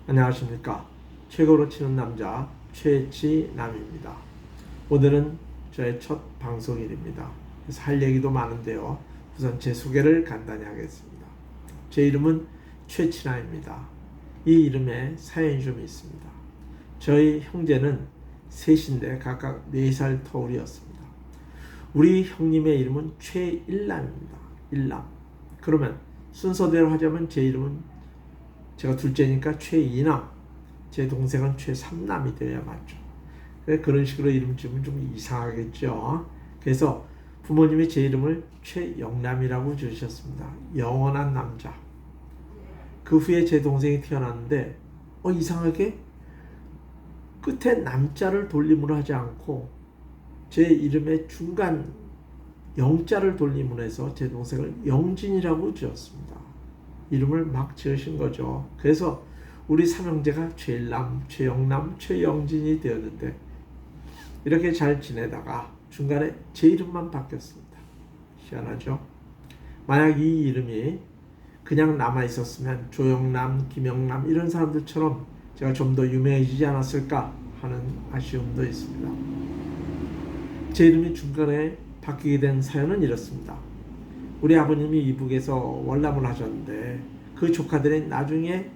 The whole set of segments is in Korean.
안녕하십니까. 최고로 치는 남자 최치남입니다. 오늘은 저의 첫 방송일입니다. 그래서 할 얘기도 많은데요. 우선 제 소개를 간단히 하겠습니다. 제 이름은 최치남입니다. 이 이름에 사연이 좀 있습니다. 저희 형제는 셋인데 각각 4살 터울이었습니다. 우리 형님의 이름은 최일남입니다. 일남. 그러면 순서대로 하자면 제 이름은 제가 둘째니까 최이남, 제 동생은 최삼남이 되어야 맞죠. 그런 식으로 이름 지으면 좀 이상하겠죠. 그래서 부모님이 제 이름을 최영남이라고 지으셨습니다. 영원한 남자. 그 후에 제 동생이 태어났는데 이상하게 끝에 남자를 돌림으로 하지 않고 제 이름의 중간 영자를 돌림으로 해서 제 동생을 영진이라고 지었습니다. 이름을 막 지으신 거죠. 그래서 우리 삼형제가 최일남, 최영남, 최영진이 되었는데 이렇게 잘 지내다가 중간에 제 이름만 바뀌었습니다. 희한하죠? 만약 이 이름이 그냥 남아 있었으면 조영남, 김영남 이런 사람들처럼 제가 좀 더 유명해지지 않았을까 하는 아쉬움도 있습니다. 제 이름이 중간에 바뀌게 된 사연은 이렇습니다. 우리 아버님이 이북에서 월남을 하셨는데 그 조카들이 나중에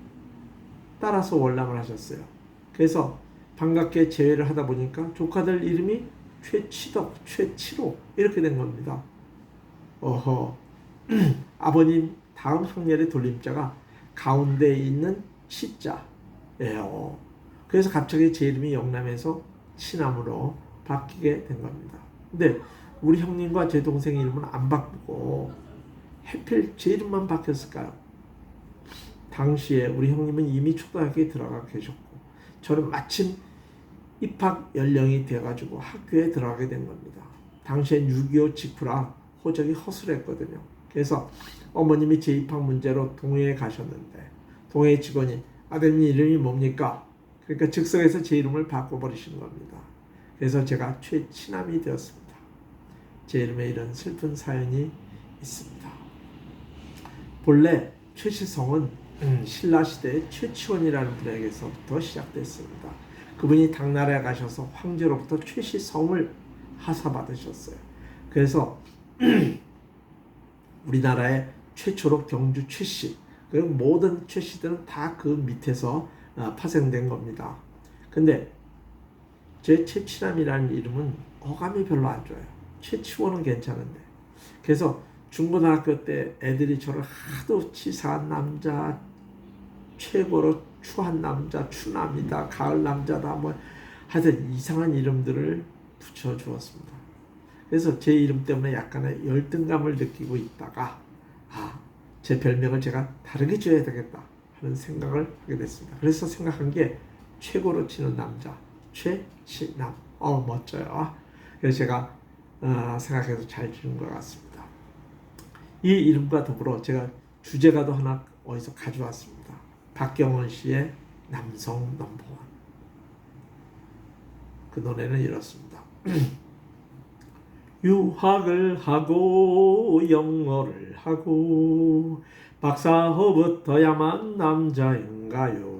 따라서 월남을 하셨어요. 그래서 반갑게 재회를 하다 보니까 조카들 이름이 최치덕, 최치로 이렇게 된 겁니다. 아버님 다음 형렬의 돌림자가 가운데에 있는 치자예요. 그래서 갑자기 제 이름이 영남에서 치남으로 바뀌게 된 겁니다. 근데 우리 형님과 제 동생 이름은 안 바꾸고 하필 제 이름만 바뀌었을까요? 당시에 우리 형님은 이미 초등학교에 들어가 계셨고 저는 마침 입학 연령이 돼가지고 학교에 들어가게 된 겁니다. 당시엔 6.25 직후라 호적이 허술했거든요. 그래서 어머님이 제 입학 문제로 동해에 가셨는데 동해 직원이 아드님 이름이 뭡니까? 그러니까 즉석에서 제 이름을 바꿔버리시는 겁니다. 그래서 제가 최치남이 되었습니다. 제 이름에 이런 슬픈 사연이 있습니다. 본래 최시성은 신라시대의 최치원이라는 분에게서부터 시작됐습니다. 그분이 당나라에 가셔서 황제로부터 최시성을 하사받으셨어요. 그래서 우리나라의 최초로 경주 최씨 그리고 모든 최씨들은 다 그 밑에서 파생된 겁니다. 근데 제 최치남이라는 이름은 어감이 별로 안 좋아요. 최치원은 괜찮은데. 그래서 중고등학교 때 애들이 저를 하도 치사한 남자, 최고로 추한 남자, 추남이다, 가을 남자다, 하여튼 이상한 이름들을 붙여주었습니다. 그래서 제 이름 때문에 약간의 열등감을 느끼고 있다가 제 별명을 제가 다르게 지어야 되겠다 하는 생각을 하게 됐습니다. 그래서 생각한 게 최고로 치는 남자, 최치남. 멋져요. 그래서 제가 생각해서 잘 지은 것 같습니다. 이 이름과 더불어 제가 주제가도 하나 어디서 가져왔습니다. 박경원 씨의 남성 넘버원. 그 노래는 이렇습니다. 유학을 하고 영어를 하고 박사허부터야만 남자인가요?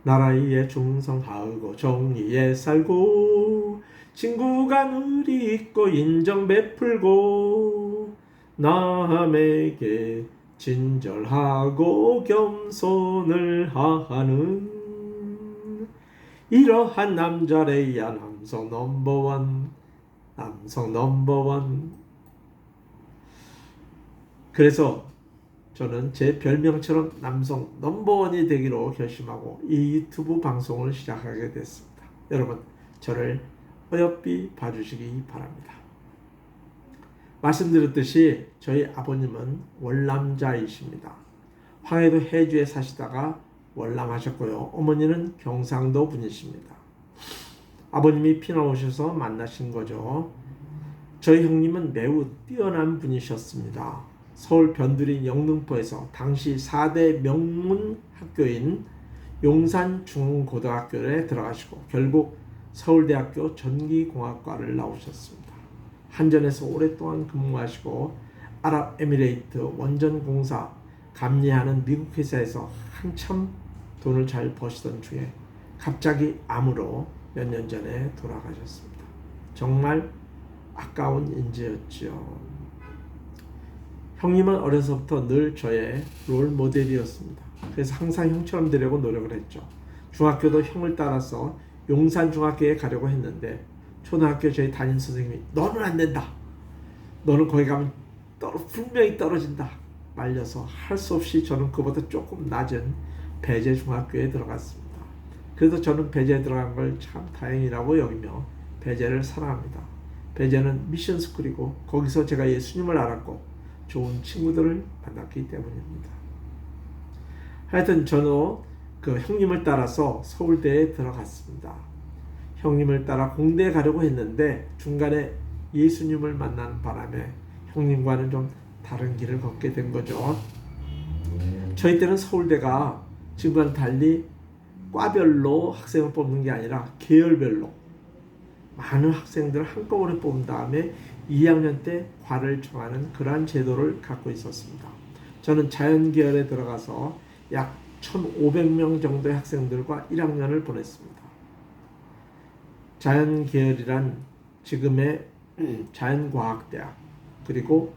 나라에 충성하고 정의에 살고 친구가 늘 있고 인정 베풀고 남에게 친절하고 겸손을 하는 이러한 남자래야 남성 넘버원. 남성 넘버원. 그래서 저는 제 별명처럼 남성 넘버원이 되기로 결심하고 이 유튜브 방송을 시작하게 됐습니다. 여러분 저를 어여삐 봐주시기 바랍니다. 말씀드렸듯이 저희 아버님은 월남자이십니다. 황해도 해주에 사시다가 월남하셨고요. 어머니는 경상도 분이십니다. 아버님이 피나오셔서 만나신 거죠. 저희 형님은 매우 뛰어난 분이셨습니다. 서울 변두리 영등포에서 당시 4대 명문 학교인 용산중고등학교에 들어가시고 결국 서울대학교 전기공학과를 나오셨습니다. 한전에서 오랫동안 근무하시고 아랍에미레이트 원전공사 감리하는 미국 회사에서 한참 돈을 잘 버시던 중에 갑자기 암으로 몇 년 전에 돌아가셨습니다. 정말 아까운 인재였지요. 형님은 어려서부터 늘 저의 롤 모델이었습니다. 그래서 항상 형처럼 되려고 노력을 했죠. 중학교도 형을 따라서 용산중학교에 가려고 했는데 초등학교 저희 담임 선생님이 너는 안 된다. 너는 거기 가면 분명히 떨어진다. 말려서 할 수 없이 저는 그보다 조금 낮은 배재중학교에 들어갔습니다. 그래도 저는 배재에 들어간 걸 참 다행이라고 여기며 배재를 사랑합니다. 배재는 미션스쿨이고 거기서 제가 예수님을 알았고 좋은 친구들을 만났기 때문입니다. 하여튼 저는 그 형님을 따라서 서울대에 들어갔습니다. 형님을 따라 공대에 가려고 했는데 중간에 예수님을 만난 바람에 형님과는 좀 다른 길을 걷게 된 거죠. 저희 때는 서울대가 지금과는 달리 과별로 학생을 뽑는 게 아니라 계열별로 많은 학생들을 한꺼번에 뽑은 다음에 2학년 때 과를 정하는 그러한 제도를 갖고 있었습니다. 저는 자연계열에 들어가서 약 1,500명 정도의 학생들과 1학년을 보냈습니다. 자연계열이란 지금의 자연과학대학 그리고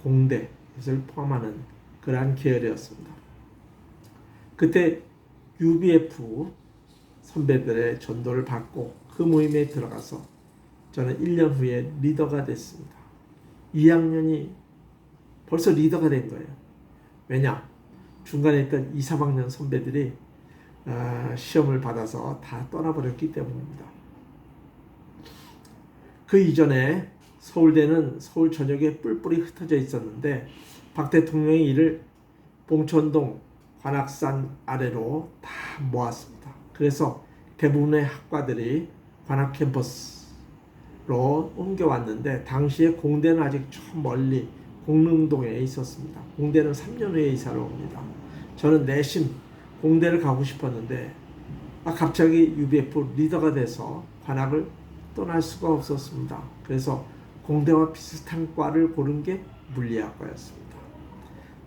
공대를 포함하는 그러한 계열이었습니다. 그때 UBF 선배들의 전도를 받고 그 모임에 들어가서 저는 1년 후에 리더가 됐습니다. 2학년이 벌써 리더가 된 거예요. 왜냐? 중간에 있던 2, 3학년 선배들이 시험을 받아서 다 떠나버렸기 때문입니다. 그 이전에 서울대는 서울 전역에 뿔뿔이 흩어져 있었는데 박 대통령이 이를 봉천동 관악산 아래로 다 모았습니다. 그래서 대부분의 학과들이 관악 캠퍼스로 옮겨왔는데 당시에 공대는 아직 저 멀리 공릉동에 있었습니다. 공대는 3년 후에 이사를 옵니다. 저는 내심 공대를 가고 싶었는데 갑자기 UBF 리더가 돼서 관악을 떠날 수가 없었습니다. 그래서 공대와 비슷한 과를 고른 게 물리학과였습니다.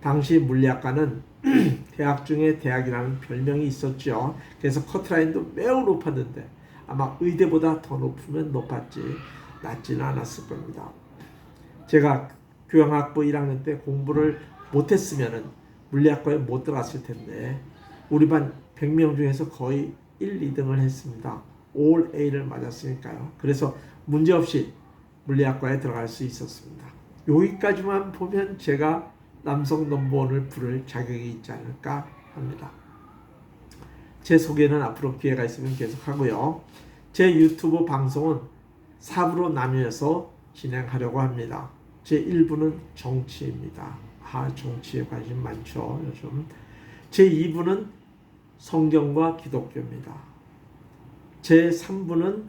당시 물리학과는 대학 중에 대학이라는 별명이 있었죠. 그래서 커트라인도 매우 높았는데 아마 의대보다 더 높으면 높았지 낮지는 않았을 겁니다. 제가 교양학부 1학년 때 공부를 못했으면 물리학과에 못 들어갔을 텐데 우리 반 100명 중에서 거의 1, 2등을 했습니다. 올 A를 맞았으니까요. 그래서 문제없이 물리학과에 들어갈 수 있었습니다. 여기까지만 보면 제가 남성 넘버원을 부를 자격이 있지 않을까 합니다. 제 소개는 앞으로 기회가 있으면 계속 하고요. 제 유튜브 방송은 4부로 나뉘어서 진행하려고 합니다. 제 1부는 정치입니다. 정치에 관심 많죠, 요즘. 제 2부는 성경과 기독교입니다. 제 3부는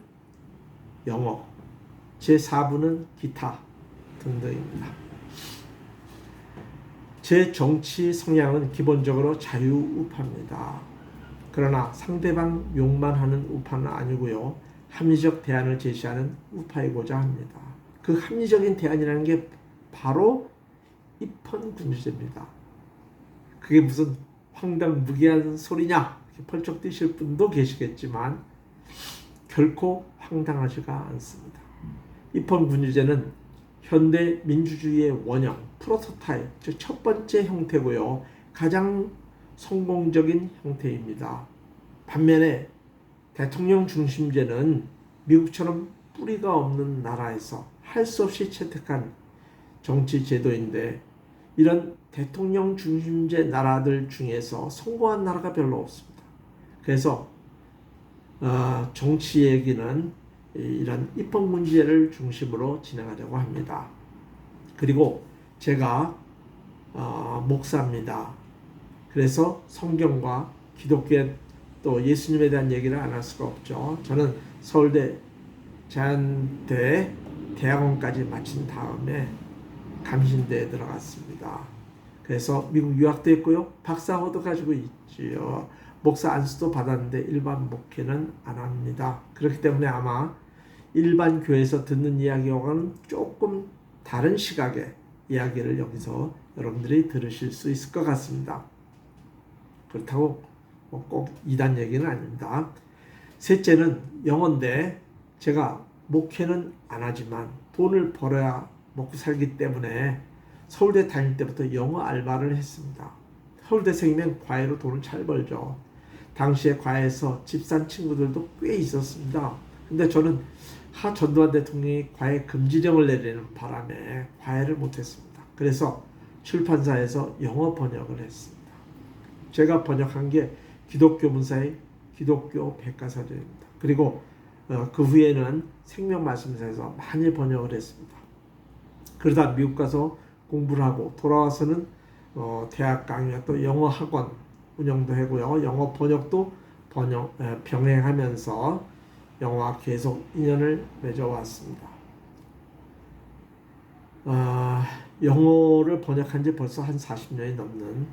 영어, 제 4부는 기타 등등입니다. 제 정치 성향은 기본적으로 자유우파입니다. 그러나 상대방 욕만 하는 우파는 아니고요. 합리적 대안을 제시하는 우파이고자 합니다. 그 합리적인 대안이라는 게 바로 입헌군주제입니다. 그게 무슨 황당무계한 소리냐 이렇게 펄쩍 뛰실 분도 계시겠지만 결코 황당하지가 않습니다. 입헌군주제는 현대 민주주의의 원형, 프로토타입, 즉 첫 번째 형태고요. 가장 성공적인 형태입니다. 반면에 대통령 중심제는 미국처럼 뿌리가 없는 나라에서 할 수 없이 채택한 정치 제도인데 이런 대통령 중심제 나라들 중에서 성공한 나라가 별로 없습니다. 그래서 정치 얘기는 이런 입헌군주제를 중심으로 진행하려고 합니다. 그리고 제가 목사입니다. 그래서 성경과 기독교에 또 예수님에 대한 얘기를 안 할 수가 없죠. 저는 서울대 자연대 대학원까지 마친 다음에 감신대에 들어갔습니다. 그래서 미국 유학도 했고요. 박사호도 가지고 있지요. 목사 안수도 받았는데 일반 목회는 안 합니다. 그렇기 때문에 아마 일반 교회에서 듣는 이야기와는 조금 다른 시각의 이야기를 여기서 여러분들이 들으실 수 있을 것 같습니다. 그렇다고 꼭 2단 얘기는 아닙니다. 셋째는 영어인데 제가 목회는 안 하지만 돈을 벌어야 먹고 살기 때문에 서울대 다닐 때부터 영어 알바를 했습니다. 서울대생이면 과외로 돈을 잘 벌죠. 당시에 과외에서 집산 친구들도 꽤 있었습니다. 근데 저는 하 전두환 대통령이 과외 금지령을 내리는 바람에 과외를 못했습니다. 그래서 출판사에서 영어 번역을 했습니다. 제가 번역한 게 기독교 문사의 기독교 백과사전입니다. 그리고 그 후에는 생명말씀사에서 많이 번역을 했습니다. 그러다 미국 가서 공부를 하고 돌아와서는 대학 강의와 또 영어 학원 운영도 하고요. 영어 번역도 병행하면서 영어와 계속 인연을 맺어왔습니다. 영어를 번역한 지 벌써 한 40년이 넘는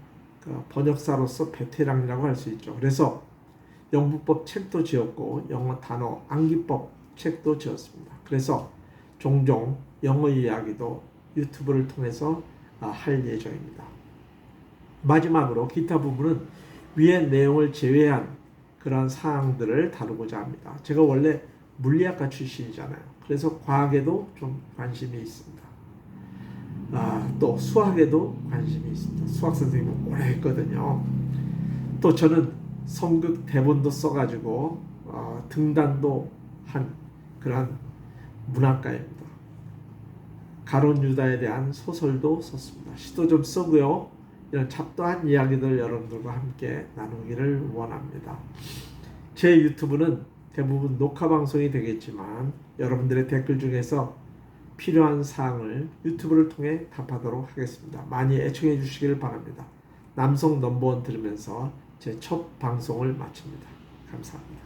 번역사로서 베테랑이라고 할 수 있죠. 그래서 영문법 책도 지었고 영어 단어 암기법 책도 지었습니다. 그래서 종종 영어 이야기도 유튜브를 통해서 할 예정입니다. 마지막으로 기타 부분은 위의 내용을 제외한 그런 사항들을 다루고자 합니다. 제가 원래 물리학과 출신이잖아요. 그래서 과학에도 좀 관심이 있습니다. 또 수학에도 관심이 있습니다. 수학 선생님은 오래 했거든요. 또 저는 성극 대본도 써가지고 등단도 한 그런 문학가입니다. 가론 유다에 대한 소설도 썼습니다. 시도 좀 쓰고요. 이런 잡다한 이야기들 여러분들과 함께 나누기를 원합니다. 제 유튜브는 대부분 녹화 방송이 되겠지만 여러분들의 댓글 중에서 필요한 사항을 유튜브를 통해 답하도록 하겠습니다. 많이 애청해 주시길 바랍니다. 남성 넘버원 들으면서 제 첫 방송을 마칩니다. 감사합니다.